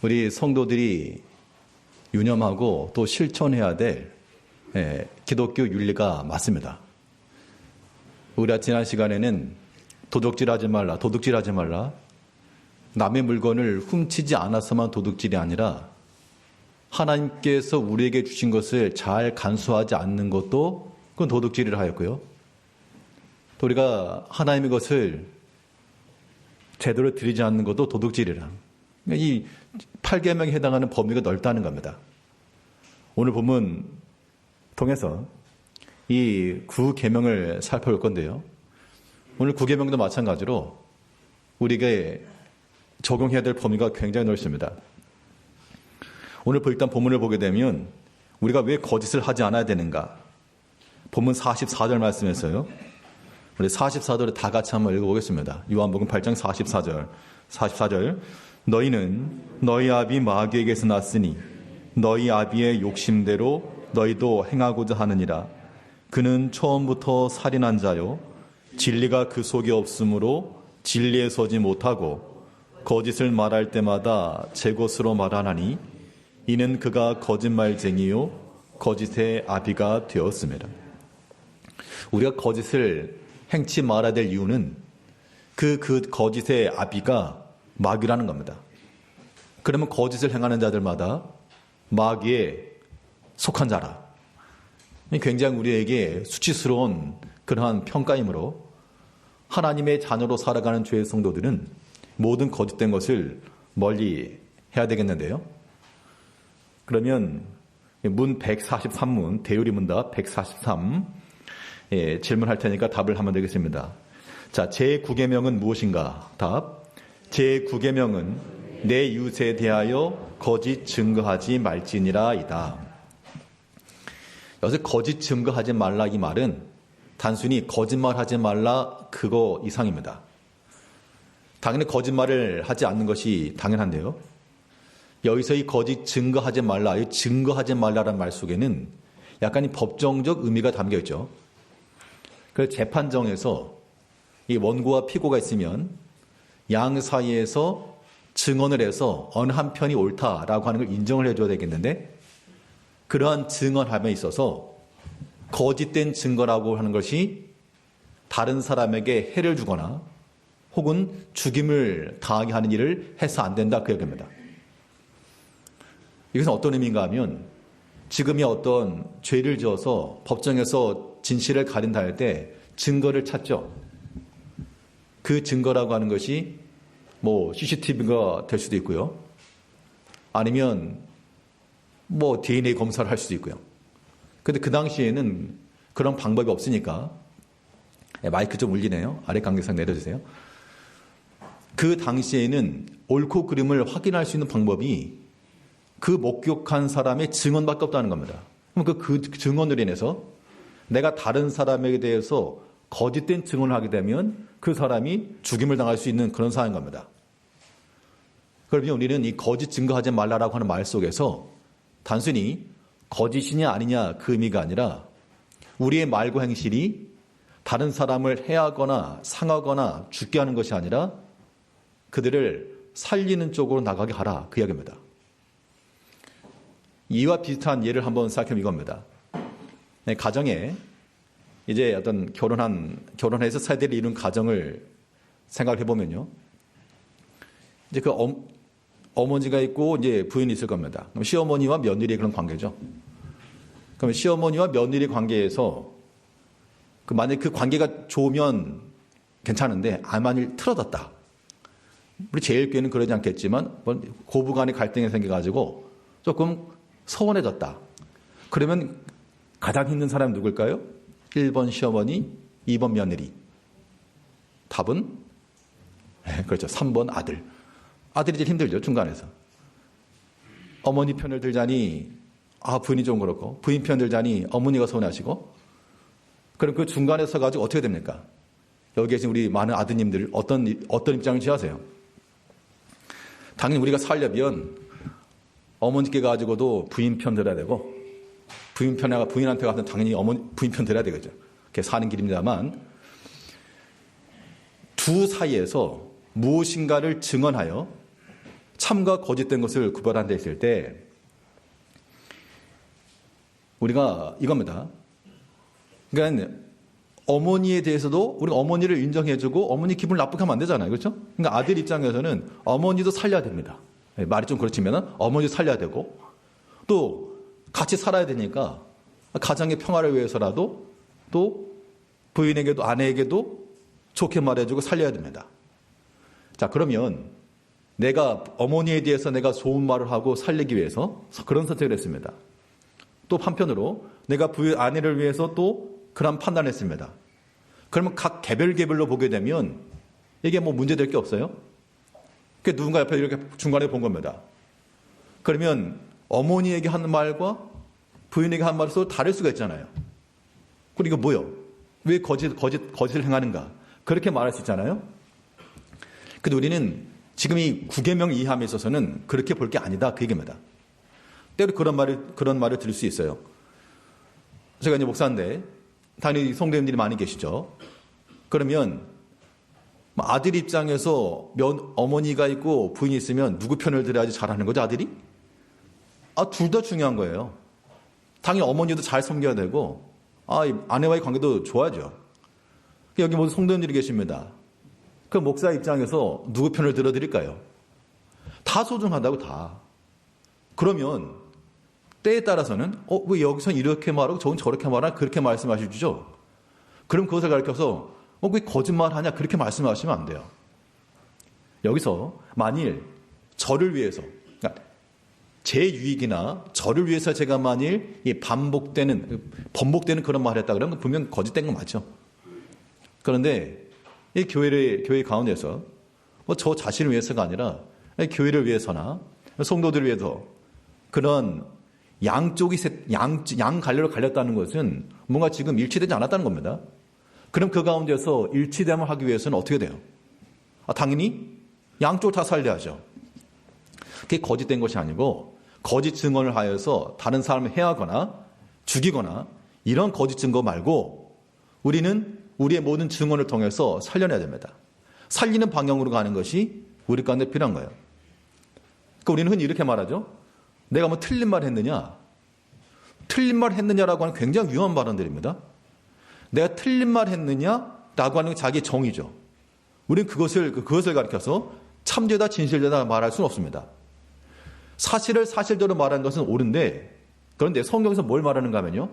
우리 성도들이 유념하고 또 실천해야 될 기독교 윤리가 맞습니다. 우리가 지난 시간에는 도둑질하지 말라, 남의 물건을 훔치지 않아서만 도둑질이 아니라 하나님께서 우리에게 주신 것을 잘 간수하지 않는 것도 그건 도둑질이라 하였고요. 또 우리가 하나님의 것을 제대로 드리지 않는 것도 도둑질이라. 이 8계명에 해당하는 범위가 넓다는 겁니다. 오늘 본문 통해서 이 9계명을 살펴볼 건데요. 오늘 9계명도 마찬가지로 우리에게 적용해야 될 범위가 굉장히 넓습니다. 오늘 일단 본문을 보게 되면 우리가 왜 거짓을 하지 않아야 되는가? 본문 44절 말씀에서요. 우리 44절을 다 같이 한번 읽어보겠습니다. 요한복음 8장 44절. 너희는 너희 아비 마귀에게서 났으니 너희 아비의 욕심대로 너희도 행하고자 하느니라. 그는 처음부터 살인한 자요 진리가 그 속에 없으므로 진리에 서지 못하고 거짓을 말할 때마다 제 것으로 말하나니 이는 그가 거짓말쟁이요 거짓의 아비가 되었습니다. 우리가 거짓을 행치 말아야 될 이유는 그 거짓의 아비가 마귀라는 겁니다. 그러면 거짓을 행하는 자들마다 마귀에 속한 자라. 굉장히 우리에게 수치스러운 그러한 평가이므로 하나님의 자녀로 살아가는 죄의 성도들은 모든 거짓된 것을 멀리 해야 되겠는데요. 그러면 문 143문, 대유리문답 143 질문할 테니까 답을 하면 되겠습니다. 자, 제9계명은 무엇인가? 답. 제9계명은 내 이웃에 대하여 거짓 증거하지 말지니라이다. 여기서 거짓 증거하지 말라 이 말은 단순히 거짓말하지 말라 그거 이상입니다. 당연히 거짓말을 하지 않는 것이 당연한데요. 여기서 이 거짓 증거하지 말라, 이 증거하지 말라라는 말 속에는 약간 이 법정적 의미가 담겨 있죠. 그래서 재판정에서 이 원고와 피고가 있으면 양 사이에서 증언을 해서 어느 한 편이 옳다라고 하는 걸 인정을 해줘야 되겠는데 그러한 증언함에 있어서 거짓된 증거라고 하는 것이 다른 사람에게 해를 주거나 혹은 죽임을 당하게 하는 일을 해서 안 된다 그 얘기입니다. 이것은 어떤 의미인가 하면 지금이 어떤 죄를 지어서 법정에서 진실을 가린다 할 때 증거를 찾죠. 그 증거라고 하는 것이 뭐 CCTV가 될 수도 있고요. 아니면 뭐 DNA 검사를 할 수도 있고요. 근데 그 당시에는 그런 방법이 없으니까 마이크 좀 울리네요. 아래 관계상 내려주세요. 그 당시에는 옳고 그름을 확인할 수 있는 방법이 그 목격한 사람의 증언밖에 없다는 겁니다. 그럼 그 증언으로 인해서 내가 다른 사람에게 대해서 거짓된 증언을 하게 되면 그 사람이 죽임을 당할 수 있는 그런 상황인 겁니다. 그러면 우리는 이 거짓 증거하지 말라라고 하는 말 속에서 단순히 거짓이냐 아니냐 그 의미가 아니라 우리의 말과 행실이 다른 사람을 해하거나 상하거나 죽게 하는 것이 아니라 그들을 살리는 쪽으로 나가게 하라 그 이야기입니다. 이와 비슷한 예를 한번 생각해보면 이겁니다. 가정에 이제 어떤 결혼해서 세대를 이룬 가정을 생각해 보면요. 이제 그 어머니가 있고 이제 부인이 있을 겁니다. 그럼 시어머니와 며느리의 그런 관계죠. 그럼 시어머니와 며느리 관계에서 만약 그 관계가 좋으면 괜찮은데 만일 틀어졌다. 우리 제일교회는 그러지 않겠지만 고부간의 갈등이 생겨가지고 조금 서운해졌다. 그러면 가장 힘든 사람은 누굴까요? 1번 시어머니, 2번 며느리. 답은? 그렇죠. 3번 아들. 아들이 제일 힘들죠. 중간에서. 어머니 편을 들자니 부인이 좀 그렇고 부인 편 들자니 어머니가 서운하시고 그럼 그 중간에 서가지고 어떻게 됩니까? 여기 계신 우리 많은 아드님들 어떤 입장을 취하세요? 당연히 우리가 살려면 어머니께 가지고도 부인 편 들어야 되고 부인한테 가서 당연히 부인 편 들어야 되겠죠. 그게 사는 길입니다만 두 사이에서 무엇인가를 증언하여 참과 거짓된 것을 구별한 데 있을 때 우리가 이겁니다. 그러니까 어머니에 대해서도 우리가 어머니를 인정해주고 어머니 기분 나쁘게 하면 안 되잖아요. 그렇죠? 그러니까 아들 입장에서는 어머니도 살려야 됩니다. 말이 좀 그렇지만 어머니도 살려야 되고 또 같이 살아야 되니까 가정의 평화를 위해서라도 또 부인에게도 아내에게도 좋게 말해주고 살려야 됩니다. 자, 그러면 내가 어머니에 대해서 내가 좋은 말을 하고 살리기 위해서 그런 선택을 했습니다. 또 한편으로 내가 부인 아내를 위해서 또 그런 판단을 했습니다. 그러면 각 개별로 보게 되면 이게 뭐 문제될 게 없어요. 그 누군가 옆에 이렇게 중간에 본 겁니다. 그러면 어머니에게 하는 말과 부인에게 하는 말이 서로 다를 수가 있잖아요. 그리고 이거 뭐요? 왜 거짓을 행하는가? 그렇게 말할 수 있잖아요. 근데 우리는 지금 이 구계명 이해함에 있어서는 그렇게 볼 게 아니다. 그 얘기입니다. 때로 그런 말을 들을 수 있어요. 제가 이제 목사인데 당연히 성도님들이 많이 계시죠. 그러면 아들 입장에서 어머니가 있고 부인이 있으면 누구 편을 들어야지 잘하는 거죠, 아들이? 둘 다 중요한 거예요. 당연히 어머니도 잘 섬겨야 되고 아내와의 관계도 좋아야죠. 여기 모든 성도님들이 계십니다. 그 목사 입장에서 누구 편을 들어드릴까요? 다 소중하다고 다. 그러면 때에 따라서는 왜 여기서 이렇게 말하고 저건 저렇게 말하나 그렇게 말씀하시죠. 그럼 그것을 가르쳐서 왜 거짓말하냐 그렇게 말씀하시면 안 돼요. 여기서 만일 저를 위해서 그러니까 제 유익이나 저를 위해서 제가 만일 번복되는 그런 말을 했다 그러면 분명 거짓된 건 맞죠. 그런데 이 교회 가운데서 저 자신을 위해서가 아니라 교회를 위해서나 성도들을 위해서 그런 양쪽이 양갈래로 갈렸다는 것은 뭔가 지금 일치되지 않았다는 겁니다. 그럼 그 가운데서 일치됨을 하기 위해서는 어떻게 돼요? 당연히 양쪽을 다 살려야죠. 그게 거짓된 것이 아니고 거짓 증언을 하여서 다른 사람을 해하거나 죽이거나 이런 거짓 증거 말고 우리는 우리의 모든 증언을 통해서 살려내야 됩니다. 살리는 방향으로 가는 것이 우리 가운데 필요한 거예요. 그러니까 우리는 흔히 이렇게 말하죠. 내가 뭐 틀린 말 했느냐? 틀린 말 했느냐라고 하는 굉장히 위험한 발언들입니다. 내가 틀린 말 했느냐라고 하는 게 자기의 정의죠. 우리는 그것을 가리켜서 참되다 진실되다 말할 수는 없습니다. 사실을 사실대로 말하는 것은 옳은데 그런데 성경에서 뭘 말하는가 하면요.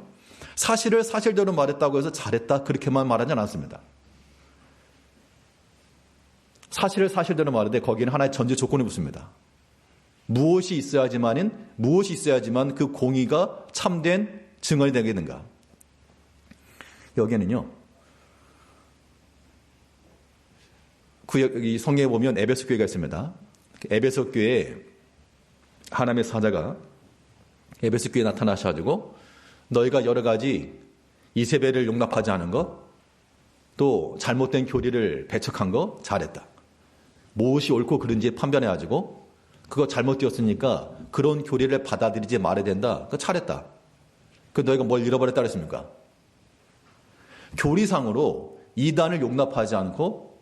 사실을 사실대로 말했다고 해서 잘했다 그렇게만 말하지 않았습니다. 사실을 사실대로 말하되 거기에는 하나의 전제 조건이 붙습니다. 무엇이 있어야지만 그 공의가 참된 증언이 되겠는가. 여기에는요. 여기 성경에 보면 에베소 교회가 있습니다. 에베소 교회에 하나님의 사자가 에베소 교회에 나타나셔가지고 너희가 여러 가지 이세벨을 용납하지 않은 것, 또 잘못된 교리를 배척한 거 잘했다. 무엇이 옳고 그른지 판별해가지고 그거 잘못되었으니까 그런 교리를 받아들이지 말아야 된다. 그거 잘했다. 그 너희가 뭘 잃어버렸다 그랬습니까? 교리상으로 이단을 용납하지 않고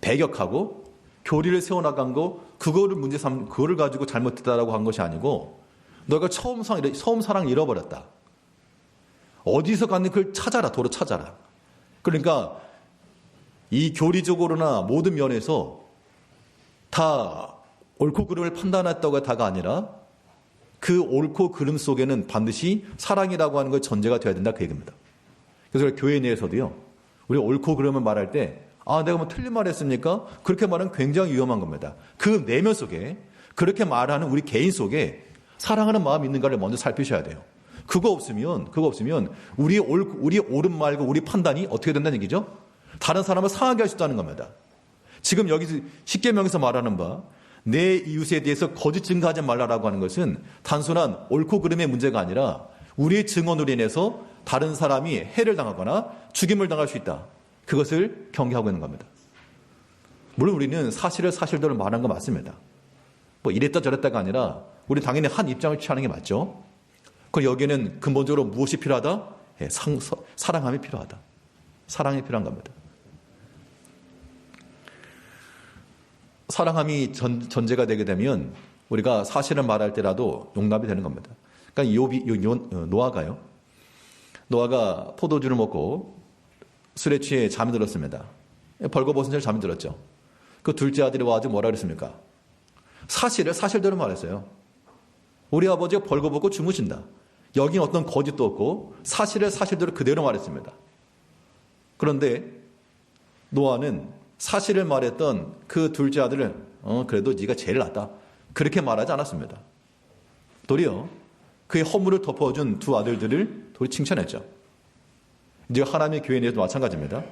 배격하고 교리를 세워나간 거 그거를 가지고 잘못했다라고 한 것이 아니고 너희가 처음 사랑을 잃어버렸다. 어디서 갔는지 그걸 찾아라. 도로 찾아라. 그러니까 이 교리적으로나 모든 면에서 다 옳고 그름을 판단했다고 다가 아니라 그 옳고 그름 속에는 반드시 사랑이라고 하는 것 전제가 되어야 된다 그 얘기입니다. 그래서 교회 내에서도요. 우리가 옳고 그름을 말할 때 내가 뭐 틀린 말 했습니까? 그렇게 말하면 굉장히 위험한 겁니다. 그 내면 속에 그렇게 말하는 우리 개인 속에 사랑하는 마음이 있는가를 먼저 살피셔야 돼요. 그거 없으면 우리의 옳은 말과 우리 판단이 어떻게 된다는 얘기죠? 다른 사람을 상하게 할 수 있다는 겁니다. 지금 여기 십계명에서 말하는 바 내 이웃에 대해서 거짓 증거하지 말라라고 하는 것은 단순한 옳고 그름의 문제가 아니라 우리의 증언으로 인해서 다른 사람이 해를 당하거나 죽임을 당할 수 있다. 그것을 경계하고 있는 겁니다. 물론 우리는 사실을 사실대로 말하는 거 맞습니다. 뭐 이랬다 저랬다가 아니라 우리 당연히 한 입장을 취하는 게 맞죠. 그럼 여기에는 근본적으로 무엇이 필요하다? 사랑함이 필요하다. 사랑이 필요한 겁니다. 사랑함이 전제가 되게 되면 우리가 사실을 말할 때라도 용납이 되는 겁니다. 그러니까 노아가 포도주를 먹고 술에 취해 잠이 들었습니다. 벌거벗은 채로 잠이 들었죠. 그 둘째 아들이 와가지고 뭐라 그랬습니까? 사실대로 말했어요. 우리 아버지가 벌거벗고 주무신다. 여긴 어떤 거짓도 없고 사실대로 그대로 말했습니다. 그런데 노아는 사실을 말했던 그 둘째 아들을 그래도 네가 제일 낫다. 그렇게 말하지 않았습니다. 도리어 그의 허물을 덮어준 두 아들들을 도리 칭찬했죠. 이제 하나님의 교회에 대해서도 마찬가지입니다.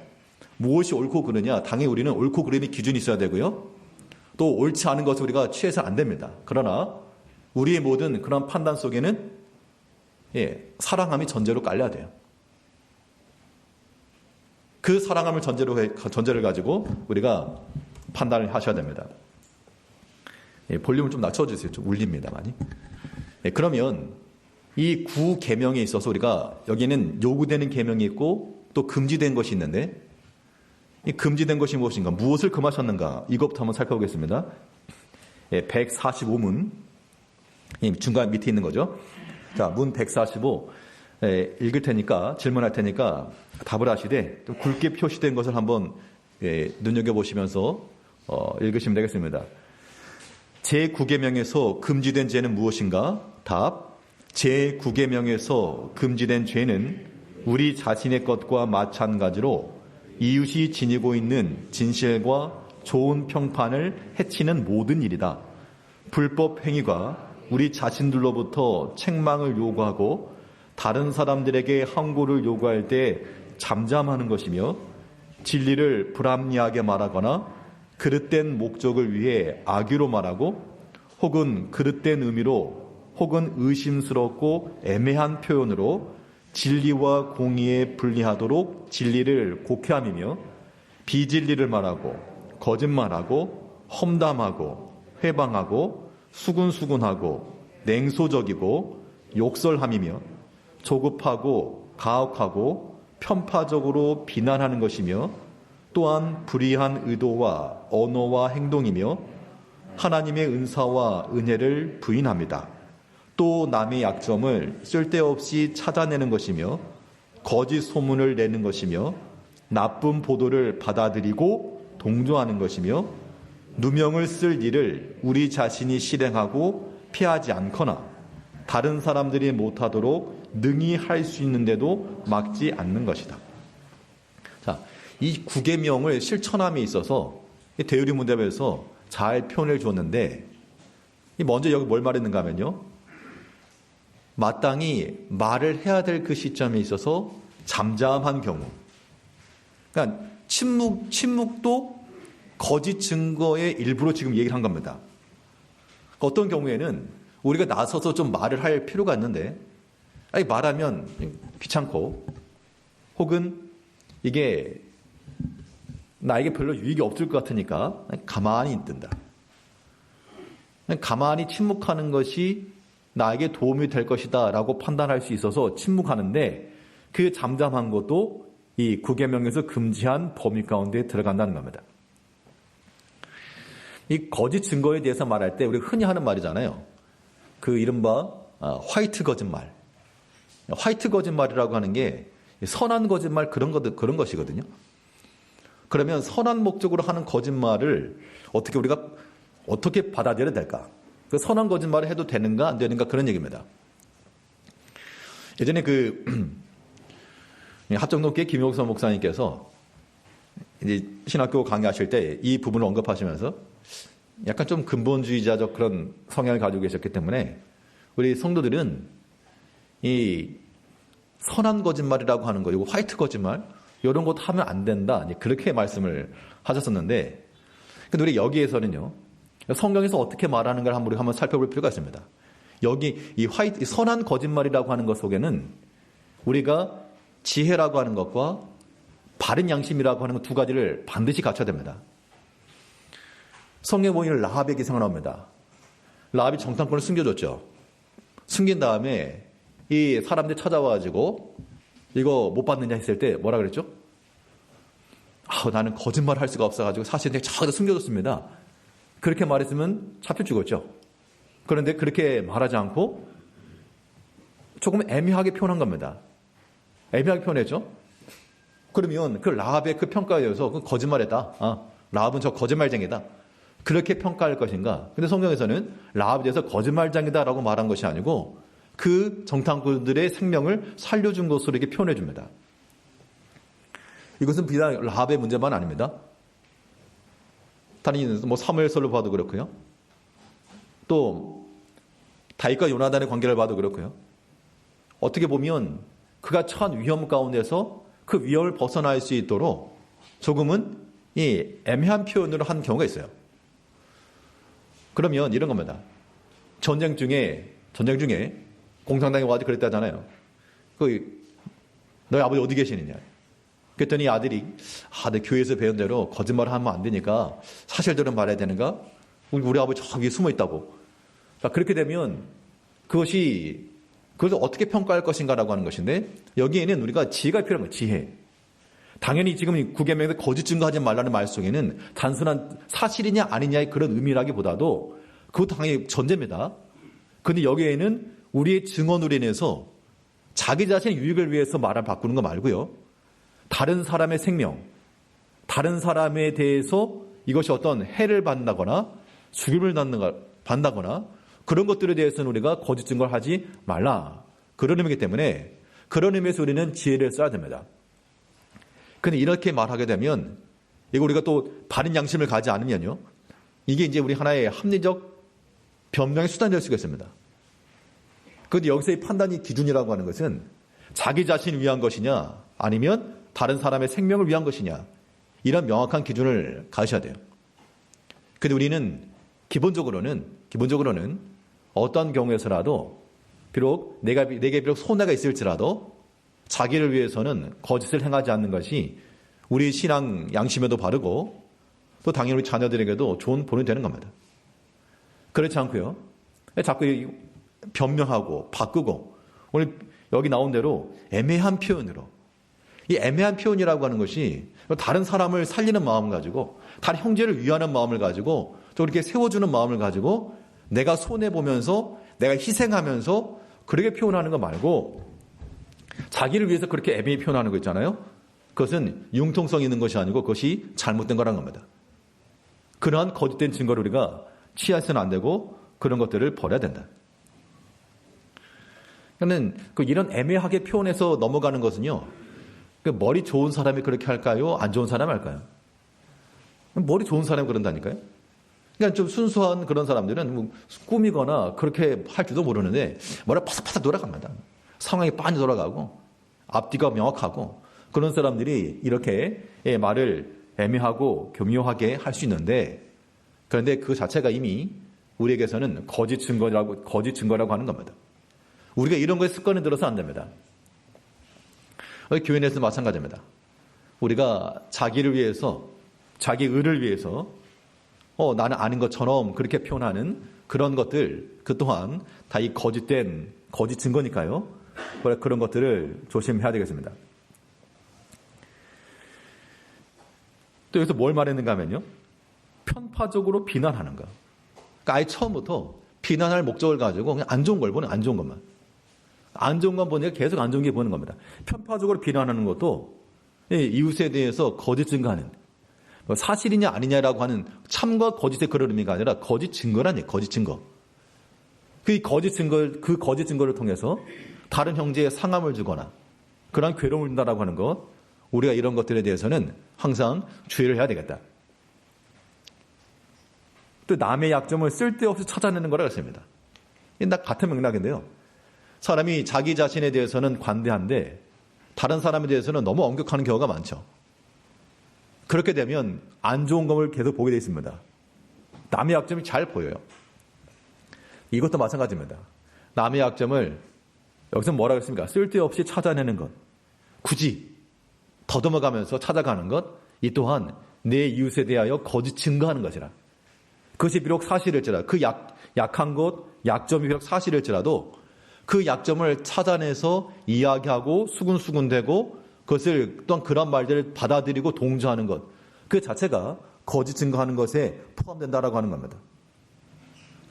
무엇이 옳고 그르냐? 당연히 우리는 옳고 그름의 기준이 있어야 되고요. 또 옳지 않은 것을 우리가 취해서는 안 됩니다. 그러나 우리의 모든 그런 판단 속에는 사랑함이 전제로 깔려야 돼요. 그 사랑함을 전제를 가지고 우리가 판단을 하셔야 됩니다. 볼륨을 좀 낮춰주세요. 좀 울립니다, 많이. 그러면 이 9계명에 있어서 우리가 여기는 요구되는 계명이 있고 또 금지된 것이 있는데 이 금지된 것이 무엇인가? 무엇을 금하셨는가? 이것부터 한번 살펴보겠습니다. 145문 중간 밑에 있는 거죠. 자, 문 145 읽을 테니까 질문할 테니까 답을 하시되 또 굵게 표시된 것을 한번 눈여겨보시면서 읽으시면 되겠습니다. 제9계명에서 금지된 죄는 무엇인가? 답. 제9계명에서 금지된 죄는 우리 자신의 것과 마찬가지로 이웃이 지니고 있는 진실과 좋은 평판을 해치는 모든 일이다. 불법 행위가 우리 자신들로부터 책망을 요구하고 다른 사람들에게 항고를 요구할 때 잠잠하는 것이며 진리를 불합리하게 말하거나 그릇된 목적을 위해 악의로 말하고 혹은 그릇된 의미로 혹은 의심스럽고 애매한 표현으로 진리와 공의에 분리하도록 진리를 곡해함이며 비진리를 말하고 거짓말하고 험담하고 회방하고 수군수군하고 냉소적이고 욕설함이며 조급하고 가혹하고 편파적으로 비난하는 것이며 또한 불의한 의도와 언어와 행동이며 하나님의 은사와 은혜를 부인합니다. 또 남의 약점을 쓸데없이 찾아내는 것이며 거짓 소문을 내는 것이며 나쁜 보도를 받아들이고 동조하는 것이며 누명을 쓸 일을 우리 자신이 실행하고 피하지 않거나 다른 사람들이 못하도록 능히 할 수 있는데도 막지 않는 것이다. 자, 이 9계명을 실천함에 있어서 대유리 문답에서 잘 표현을 줬는데 먼저 여기 뭘 말했는가 하면요. 마땅히 말을 해야 될 그 시점에 있어서 잠잠한 경우. 그러니까 침묵도 거짓 증거의 일부로 지금 얘기를 한 겁니다. 어떤 경우에는 우리가 나서서 좀 말을 할 필요가 있는데 말하면 귀찮고 혹은 이게 나에게 별로 유익이 없을 것 같으니까 가만히 있든다. 가만히 침묵하는 것이 나에게 도움이 될 것이다 라고 판단할 수 있어서 침묵하는데 그 잠잠한 것도 이 9계명에서 금지한 범위 가운데 들어간다는 겁니다. 이 거짓 증거에 대해서 말할 때 우리가 흔히 하는 말이잖아요. 그 이른바 화이트 거짓말. 화이트 거짓말이라고 하는 게 선한 거짓말 그런 것이거든요. 그러면 선한 목적으로 하는 거짓말을 어떻게 받아들여야 될까? 그 선한 거짓말을 해도 되는가 안 되는가 그런 얘기입니다. 예전에 합정동교회 김용서 목사님께서 이제 신학교 강의하실 때 이 부분을 언급하시면서 약간 좀 근본주의자적 그런 성향을 가지고 계셨기 때문에 우리 성도들은 이 선한 거짓말이라고 하는 거, 이거 화이트 거짓말 이런 것도 하면 안 된다. 그렇게 말씀을 하셨었는데 근데 우리 여기에서는요. 성경에서 어떻게 말하는가를 한번 살펴볼 필요가 있습니다. 여기 이 선한 거짓말이라고 하는 것 속에는 우리가 지혜라고 하는 것과 바른 양심이라고 하는 것 두 가지를 반드시 갖춰야 됩니다. 성경에 보면 라합의 기사가 나옵니다. 라합이 정탐꾼을 숨겨줬죠. 숨긴 다음에 이 사람들이 찾아와가지고 이거 못 받느냐 했을 때 뭐라 그랬죠? 나는 거짓말을 할 수가 없어가지고 사실 내가 저기다 숨겨줬습니다. 그렇게 말했으면 잡혀 죽었죠. 그런데 그렇게 말하지 않고 조금 애매하게 표현한 겁니다. 애매하게 표현했죠. 그러면 그 라합의 그 평가에 대해서 그 거짓말했다. 라합은 저 거짓말쟁이다. 그렇게 평가할 것인가? 근데 성경에서는 라합에 대해서 거짓말쟁이다라고 말한 것이 아니고 그 정탐꾼들의 생명을 살려준 것으로 이렇게 표현해 줍니다. 이것은 비단 라합의 문제만 아닙니다. 다른 뭐 사무엘서를 봐도 그렇고요. 또 다윗과 요나단의 관계를 봐도 그렇고요. 어떻게 보면 그가 처한 위험 가운데서 그 위험을 벗어날 수 있도록 조금은 이 애매한 표현으로 한 경우가 있어요. 그러면 이런 겁니다. 전쟁 중에 공산당이 와서 그랬다잖아요. 너희 아버지 어디 계시느냐. 그랬더니 아들이 내 교회에서 배운 대로 거짓말을 하면 안 되니까 사실대로 말해야 되는가? 우리 아버지 저기 숨어 있다고. 그렇게 되면 그것을 어떻게 평가할 것인가라고 하는 것인데 여기에는 우리가 지혜가 필요한 거예요. 지혜. 당연히 지금 구계명에서 거짓 증거하지 말라는 말 속에는 단순한 사실이냐 아니냐의 그런 의미라기보다도 그것도 당연히 전제입니다. 그런데 여기에는 우리의 증언으로 인해서 자기 자신의 유익을 위해서 말을 바꾸는 거 말고요. 다른 사람의 생명, 다른 사람에 대해서 이것이 어떤 해를 받는다거나 죽임을 받는다거나 그런 것들에 대해서는 우리가 거짓 증거를 하지 말라. 그런 의미이기 때문에 그런 의미에서 우리는 지혜를 써야 됩니다. 근데 이렇게 말하게 되면 이거 우리가 또 바른 양심을 가지 않으면요. 이게 이제 우리 하나의 합리적 변명의 수단이 될 수가 있습니다. 그런데 여기서의 판단이 기준이라고 하는 것은 자기 자신을 위한 것이냐 아니면 다른 사람의 생명을 위한 것이냐 이런 명확한 기준을 가셔야 돼요. 그런데 우리는 기본적으로는 어떤 경우에서라도 비록 내게 비록 손해가 있을지라도 자기를 위해서는 거짓을 행하지 않는 것이 우리 신앙 양심에도 바르고 또 당연히 우리 자녀들에게도 좋은 본이 되는 겁니다. 그렇지 않고요. 자꾸 변명하고 바꾸고 오늘 여기 나온 대로 애매한 표현으로 이 애매한 표현이라고 하는 것이 다른 사람을 살리는 마음을 가지고 다른 형제를 위하는 마음을 가지고 또 이렇게 세워주는 마음을 가지고 내가 손해보면서 내가 희생하면서 그렇게 표현하는 거 말고 자기를 위해서 그렇게 애매히 표현하는 거 있잖아요. 그것은 융통성 있는 것이 아니고 그것이 잘못된 거란 겁니다. 그러한 거짓된 증거를 우리가 취해서는 안 되고 그런 것들을 버려야 된다. 그러니까 이런 애매하게 표현해서 넘어가는 것은요. 머리 좋은 사람이 그렇게 할까요? 안 좋은 사람이 할까요? 머리 좋은 사람이 그런다니까요. 그러니까 좀 순수한 그런 사람들은 뭐 꾸미거나 그렇게 할 줄도 모르는데 머리가 파삭파삭 돌아갑니다. 상황이 빤히 돌아가고 앞뒤가 명확하고 그런 사람들이 이렇게 말을 애매하고 교묘하게 할 수 있는데 그런데 그 자체가 이미 우리에게서는 거짓 증거라고 하는 겁니다. 우리가 이런 거에 습관이 들어서 안 됩니다. 교회 내에서 마찬가지입니다. 우리가 자기를 위해서 자기 의를 위해서 나는 아닌 것처럼 그렇게 표현하는 그런 것들 그 또한 다 이 거짓 증거니까요. 그런 것들을 조심해야 되겠습니다. 또 여기서 뭘 말했는가 하면요. 편파적으로 비난하는 거. 그러니까 아예 처음부터 비난할 목적을 가지고 그냥 안 좋은 걸 보는 안 좋은 것만. 안 좋은 건 보니까 계속 안 좋은 게 보는 겁니다. 편파적으로 비난하는 것도 이웃에 대해서 거짓 증거하는 사실이냐 아니냐라고 하는 참과 거짓의 그런 의미가 아니라 거짓 증거라니 거짓 증거. 그 거짓 증거를 통해서 다른 형제에 상함을 주거나 그런 괴로움을 준다라고 하는 것 우리가 이런 것들에 대해서는 항상 주의를 해야 되겠다. 또 남의 약점을 쓸데없이 찾아내는 거라고 했습니다. 딱 같은 맥락인데요. 사람이 자기 자신에 대해서는 관대한데 다른 사람에 대해서는 너무 엄격하는 경우가 많죠. 그렇게 되면 안 좋은 것을 계속 보게 되어 있습니다. 남의 약점이 잘 보여요. 이것도 마찬가지입니다. 남의 약점을 여기서 뭐라고 했습니까? 쓸데없이 찾아내는 것. 굳이 더듬어가면서 찾아가는 것. 이 또한 내 이웃에 대하여 거짓 증거하는 것이라. 그것이 비록 사실일지라도 그 약한 것, 약점이 비록 사실일지라도 그 약점을 찾아내서 이야기하고 수군수군대고 그것을 또한 그런 말들을 받아들이고 동조하는 것. 그 자체가 거짓 증거하는 것에 포함된다라고 하는 겁니다.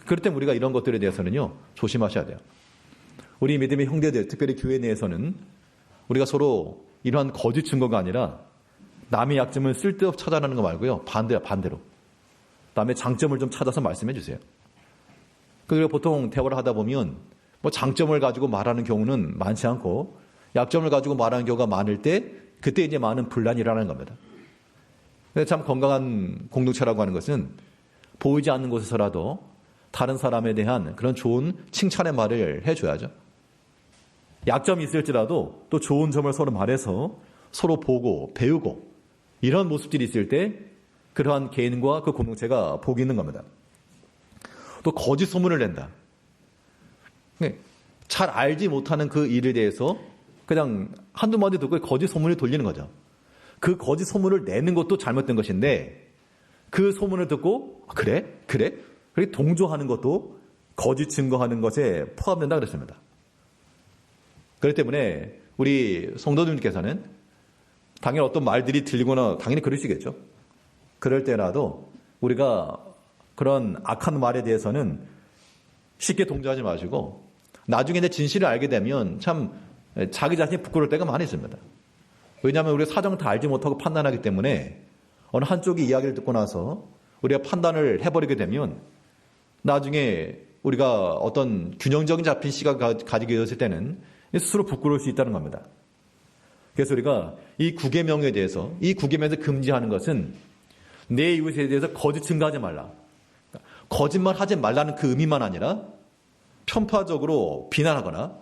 그럴 때 우리가 이런 것들에 대해서는요, 조심하셔야 돼요. 우리 믿음의 형제들, 특별히 교회 내에서는 우리가 서로 이러한 거짓 증거가 아니라 남의 약점을 쓸데없이 찾아내는 거 말고요, 반대로. 남의 장점을 좀 찾아서 말씀해 주세요. 그리고 보통 대화를 하다 보면 뭐 장점을 가지고 말하는 경우는 많지 않고 약점을 가지고 말하는 경우가 많을 때 그때 이제 많은 분란이 일어나는 겁니다. 근데 참 건강한 공동체라고 하는 것은 보이지 않는 곳에서라도 다른 사람에 대한 그런 좋은 칭찬의 말을 해줘야죠. 약점이 있을지라도 또 좋은 점을 서로 말해서 서로 보고 배우고 이런 모습들이 있을 때 그러한 개인과 그 공동체가 복이 있는 겁니다. 또 거짓 소문을 낸다. 잘 알지 못하는 그 일에 대해서 그냥 한두 마디 듣고 거짓 소문을 돌리는 거죠. 그 거짓 소문을 내는 것도 잘못된 것인데 그 소문을 듣고 그래? 그렇게 동조하는 것도 거짓 증거하는 것에 포함된다 그랬습니다. 그렇기 때문에 우리 성도님께서는 당연히 어떤 말들이 들리거나 당연히 그러시겠죠. 그럴 때라도 우리가 그런 악한 말에 대해서는 쉽게 동조하지 마시고 나중에 내 진실을 알게 되면 참 자기 자신이 부끄러울 때가 많이 있습니다. 왜냐하면 우리가 사정을 다 알지 못하고 판단하기 때문에 어느 한쪽이 이야기를 듣고 나서 우리가 판단을 해버리게 되면 나중에 우리가 어떤 균형적인 잡힌 시각을 가지게 되었을 때는 스스로 부끄러울 수 있다는 겁니다. 그래서 우리가 이 구계명에 대해서 이 구계명에서 금지하는 것은 내 이웃에 대해서 거짓 증거하지 말라. 거짓말 하지 말라는 그 의미만 아니라 편파적으로 비난하거나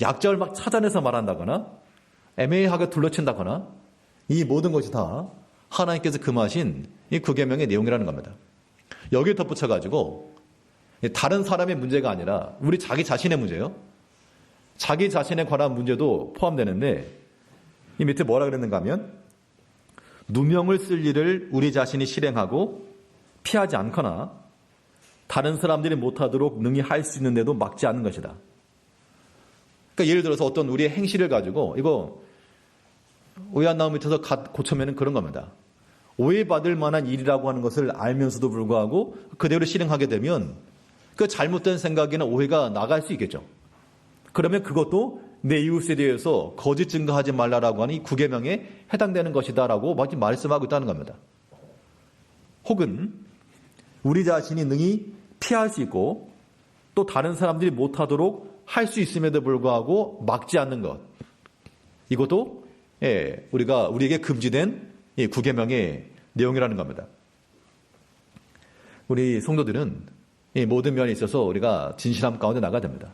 약점을 막 찾아내서 말한다거나 애매하게 둘러친다거나 이 모든 것이 다 하나님께서 금하신 이 구계명의 내용이라는 겁니다. 여기에 덧붙여가지고 다른 사람의 문제가 아니라 우리 자기 자신의 문제예요. 자기 자신에 관한 문제도 포함되는데 이 밑에 뭐라 그랬는가 하면 누명을 쓸 일을 우리 자신이 실행하고 피하지 않거나 다른 사람들이 못하도록 능히 할 수 있는데도 막지 않는 것이다. 그러니까 예를 들어서 어떤 우리의 행실을 가지고 이거 오해 안 나온 밑에서 고쳐내는 그런 겁니다. 오해받을 만한 일이라고 하는 것을 알면서도 불구하고 그대로 실행하게 되면 그 잘못된 생각이나 오해가 나갈 수 있겠죠. 그러면 그것도 내 이웃에 대해서 거짓 증거하지 말라라고 하는 이 구계명에 해당되는 것이다라고 말씀하고 있다는 겁니다. 혹은 우리 자신이 능히 피할 수 있고 또 다른 사람들이 못하도록 할 수 있음에도 불구하고 막지 않는 것. 이것도 우리에게 금지된 이 구계명의 내용이라는 겁니다. 우리 성도들은 이 모든 면에 있어서 우리가 진실함 가운데 나가야 됩니다.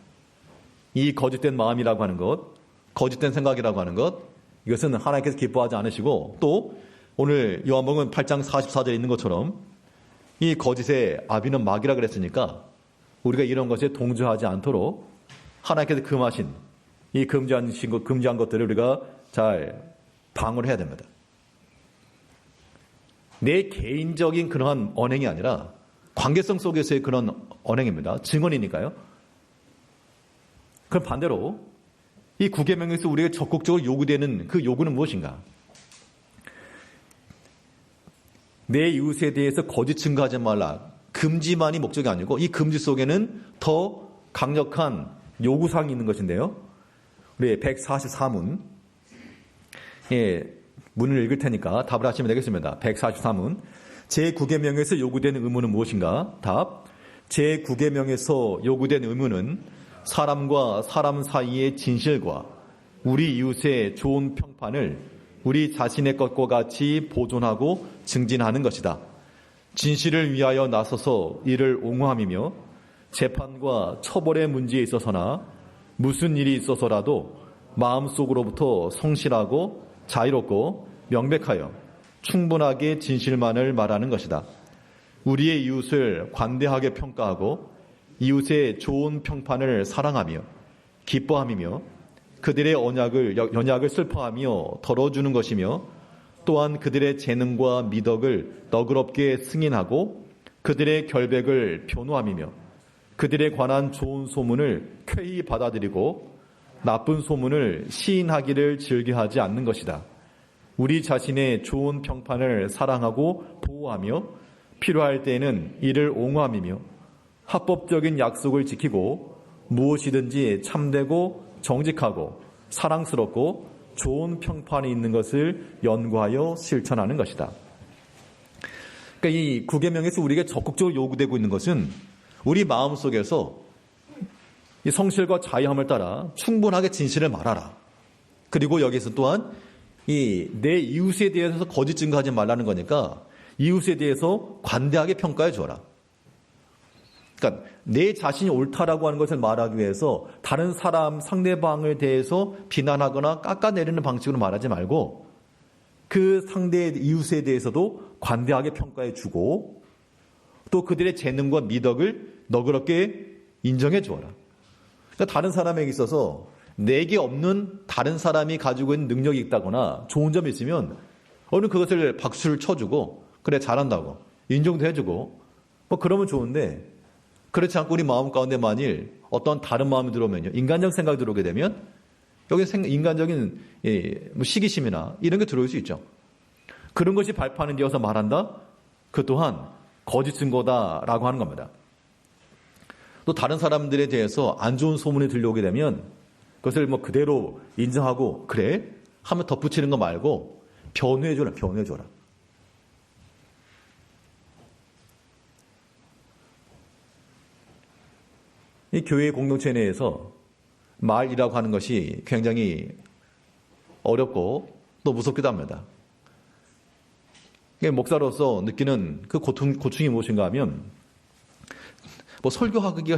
이 거짓된 마음이라고 하는 것, 거짓된 생각이라고 하는 것, 이것은 하나님께서 기뻐하지 않으시고 또 오늘 요한복음 8장 44절에 있는 것처럼 이 거짓의 아비는 마귀라 그랬으니까 우리가 이런 것에 동조하지 않도록 하나님께서 금하신 이 금지한 것들을 우리가 잘 방어를 해야 됩니다. 내 개인적인 그러한 언행이 아니라 관계성 속에서의 그런 언행입니다. 증언이니까요. 그럼 반대로 이 구계명에서 우리가 적극적으로 요구되는 그 요구는 무엇인가? 내 이웃에 대해서 거짓 증거하지 말라. 금지만이 목적이 아니고 이 금지 속에는 더 강력한 요구사항이 있는 것인데요. 우리 144문 문을 읽을 테니까 답을 하시면 되겠습니다. 143문 제9계명에서 요구되는 의무는 무엇인가? 답 제9계명에서 요구된 의무는 사람과 사람 사이의 진실과 우리 이웃의 좋은 평판을 우리 자신의 것과 같이 보존하고 증진하는 것이다. 진실을 위하여 나서서 이를 옹호함이며 재판과 처벌의 문제에 있어서나 무슨 일이 있어서라도 마음속으로부터 성실하고 자유롭고 명백하여 충분하게 진실만을 말하는 것이다. 우리의 이웃을 관대하게 평가하고 이웃의 좋은 평판을 사랑하며 기뻐함이며 그들의 연약을 슬퍼하며 덜어주는 것이며 또한 그들의 재능과 미덕을 너그럽게 승인하고 그들의 결백을 변호함이며 그들에 관한 좋은 소문을 쾌히 받아들이고 나쁜 소문을 시인하기를 즐겨하지 않는 것이다. 우리 자신의 좋은 평판을 사랑하고 보호하며 필요할 때에는 이를 옹호함이며 합법적인 약속을 지키고 무엇이든지 참되고 정직하고 사랑스럽고 좋은 평판이 있는 것을 연구하여 실천하는 것이다. 그러니까 이 9계명에서 우리에게 적극적으로 요구되고 있는 것은 우리 마음속에서 이 성실과 자유함을 따라 충분하게 진실을 말하라. 그리고 여기서 또한 내 이웃에 대해서 거짓 증거하지 말라는 거니까 이웃에 대해서 관대하게 평가해 주어라. 그러니까 내 자신이 옳다라고 하는 것을 말하기 위해서 다른 사람 상대방에 대해서 비난하거나 깎아내리는 방식으로 말하지 말고 그 상대 이웃에 대해서도 관대하게 평가해 주고 또 그들의 재능과 미덕을 너그럽게 인정해 주어라. 그러니까 다른 사람에게 있어서 내게 없는 다른 사람이 가지고 있는 능력이 있다거나 좋은 점이 있으면 어느 그것을 박수를 쳐주고 그래 잘한다고 인정도 해주고 뭐 그러면 좋은데 그렇지 않고 우리 마음 가운데 만일 어떤 다른 마음이 들어오면요 인간적 생각이 들어오게 되면 여기 인간적인 뭐 시기심이나 이런 게 들어올 수 있죠. 그런 것이 발판이 되어서 말한다? 그 또한 거짓 증거다라고 하는 겁니다. 또 다른 사람들에 대해서 안 좋은 소문이 들려오게 되면 그것을 뭐 그대로 인정하고 그래? 하면 덧붙이는 거 말고 변호해줘라. 이 교회 공동체 내에서 말이라고 하는 것이 굉장히 어렵고 또 무섭기도 합니다. 목사로서 느끼는 그 고충이 무엇인가 하면 뭐 설교하기가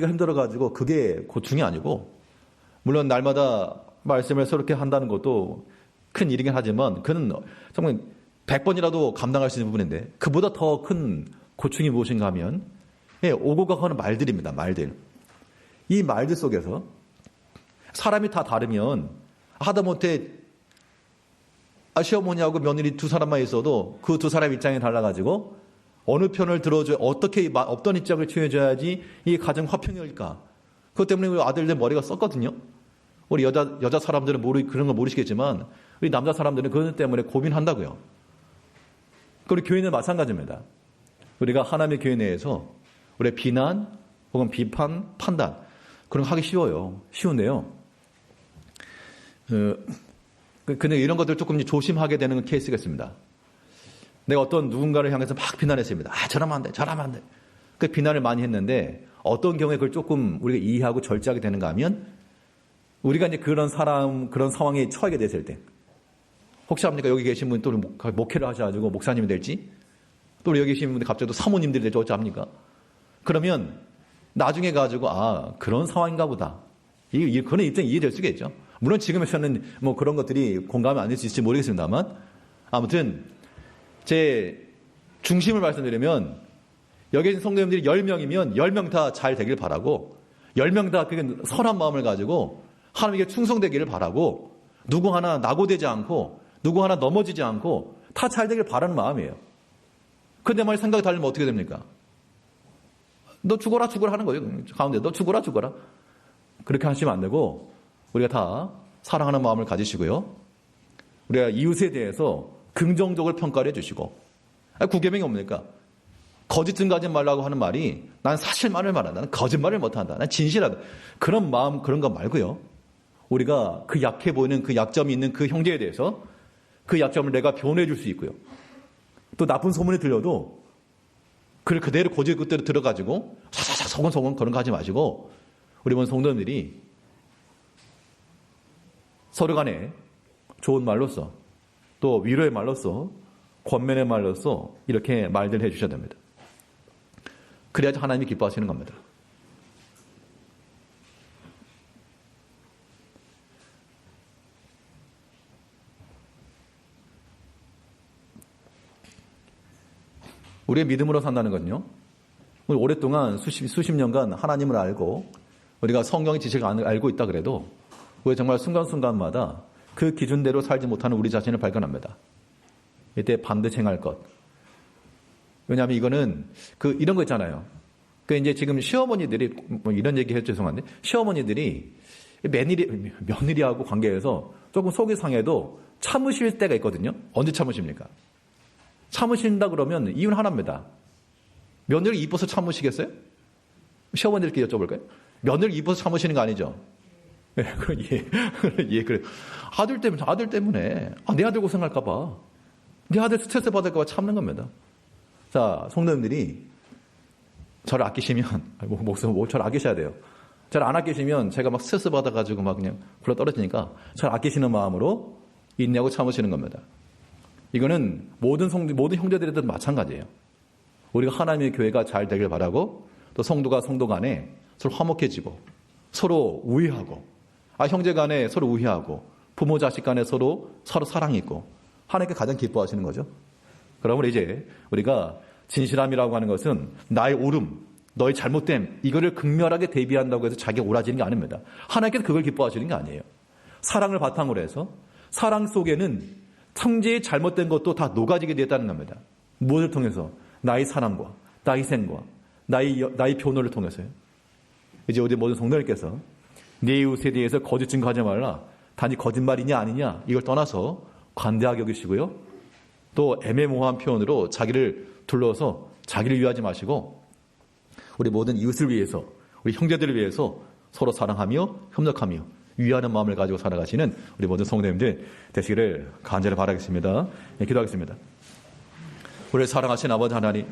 힘들어가지고 그게 고충이 아니고 물론 날마다 말씀을 새롭게 한다는 것도 큰 일이긴 하지만 그는 정말 100번이라도 감당할 수 있는 부분인데 그보다 더 큰 고충이 무엇인가 하면 오고 가고 하는 말들입니다. 말들. 이 말들 속에서 사람이 다 다르면 하다못해 시어머니하고 며느리 두 사람만 있어도 그 두 사람 입장이 달라가지고 어느 편을 들어줘야 어떤 입장을 취해줘야지 이 가정 화평일까. 그것 때문에 우리 아들들 머리가 썼거든요. 우리 여자 사람들은 그런 거 모르시겠지만 우리 남자 사람들은 그것 때문에 고민한다고요. 우리 교회는 마찬가지입니다. 우리가 하나님의 교회 내에서 우리의 비난 혹은 비판, 판단 그런 거 하기 쉬운데요. 근데 이런 것들 조금 조심하게 되는 케이스가 있습니다. 내가 어떤 누군가를 향해서 막 비난했습니다. 저러면 안 돼. 그 비난을 많이 했는데 어떤 경우에 그걸 조금 우리가 이해하고 절제하게 되는가 하면 우리가 이제 그런 상황에 처하게 됐을 때 혹시 합니까? 여기 계신 분이 또 목회를 하셔가지고 목사님이 될지 또 여기 계신 분이 갑자기 또 사모님들이 될지 어찌합니까? 그러면 나중에 가지고 그런 상황인가 보다. 그런 입장이 이해될 수가 있죠. 물론 지금에서는 뭐 그런 것들이 공감이 안 될 수 있을지 모르겠습니다만 아무튼 제 중심을 말씀드리면 여기 계신 성도님들이 10명이면 10명 다 잘 되길 바라고 10명 다 그 선한 마음을 가지고 하나님께 충성되기를 바라고 누구 하나 낙오되지 않고 누구 하나 넘어지지 않고 다 잘 되길 바라는 마음이에요. 그런데 만약 생각이 달리면 어떻게 됩니까? 너 죽어라 하는 거예요. 가운데 너 죽어라. 그렇게 하시면 안 되고 우리가 다 사랑하는 마음을 가지시고요. 우리가 이웃에 대해서 긍정적으로 평가를 해주시고 9계명이 뭡니까? 거짓 증거하지 말라고 하는 말이 난 사실만을 말한다. 난 거짓말을 못한다. 난 진실하다. 그런 마음 그런 거 말고요. 우리가 그 약해 보이는 그 약점이 있는 그 형제에 대해서 그 약점을 내가 변호해 줄 수 있고요. 또 나쁜 소문이 들려도 그걸 그대로 고집 그대로 들어가지고 사사사 소곤소곤 그런 거 하지 마시고 우리 본 성도님들이 서로 간에 좋은 말로써 또 위로의 말로써 권면의 말로써 이렇게 말들 해주셔야 됩니다. 그래야지 하나님이 기뻐하시는 겁니다. 우리의 믿음으로 산다는 건요. 우리 오랫동안 수십 년간 하나님을 알고 우리가 성경의 지식을 알고 있다 그래도 왜 정말 순간순간마다 그 기준대로 살지 못하는 우리 자신을 발견합니다. 이때 반드시 행할 것. 왜냐하면 이거는 이런 거 있잖아요. 이제 지금 시어머니들이 뭐 이런 얘기 해서 죄송한데 시어머니들이 며느리하고 관계에서 조금 속이 상해도 참으실 때가 있거든요. 언제 참으십니까? 참으신다 그러면 이유는 하나입니다. 며느리 이뻐서 참으시겠어요? 시어머니들끼리 여쭤볼까요? 며느리 이뻐서 참으시는 거 아니죠? 네, 그래. 아들 때문에. 내 아들 고생할까봐. 내 아들 스트레스 받을까봐 참는 겁니다. 자, 성도님들이 저를 아끼시면, 저를 아끼셔야 돼요. 저를 안 아끼시면 제가 막 스트레스 받아가지고 막 그냥 굴러 떨어지니까 저를 아끼시는 마음으로 인내하고 참으시는 겁니다. 이거는 모든 형제들에도 마찬가지예요. 우리가 하나님의 교회가 잘 되길 바라고 또 성도 간에 서로 화목해지고 서로 우애하고 형제 간에 서로 우애하고 부모 자식 간에 서로 사랑이 있고 하나님께 가장 기뻐하시는 거죠. 그러면 이제 우리가 진실함이라고 하는 것은 나의 옳음, 너의 잘못됨 이거를 극렬하게 대비한다고 해서 자기가 옳아지는 게 아닙니다. 하나님께서 그걸 기뻐하시는 게 아니에요. 사랑을 바탕으로 해서 사랑 속에는 형제의 잘못된 것도 다 녹아지게 되었다는 겁니다. 무엇을 통해서? 나의 사랑과 나의 희생과 나의 변호를 통해서요. 이제 우리 모든 성도님께서 내 이웃에 대해서 거짓 증거하지 말라. 단지 거짓말이냐 아니냐 이걸 떠나서 관대하게 여기시고요. 또 애매모호한 표현으로 자기를 둘러서 자기를 위하지 마시고 우리 모든 이웃을 위해서 우리 형제들을 위해서 서로 사랑하며 협력하며 위하는 마음을 가지고 살아가시는 우리 모든 성도님들 되시기를 간절히 바라겠습니다. 네, 기도하겠습니다. 우리를 사랑하신 아버지 하나님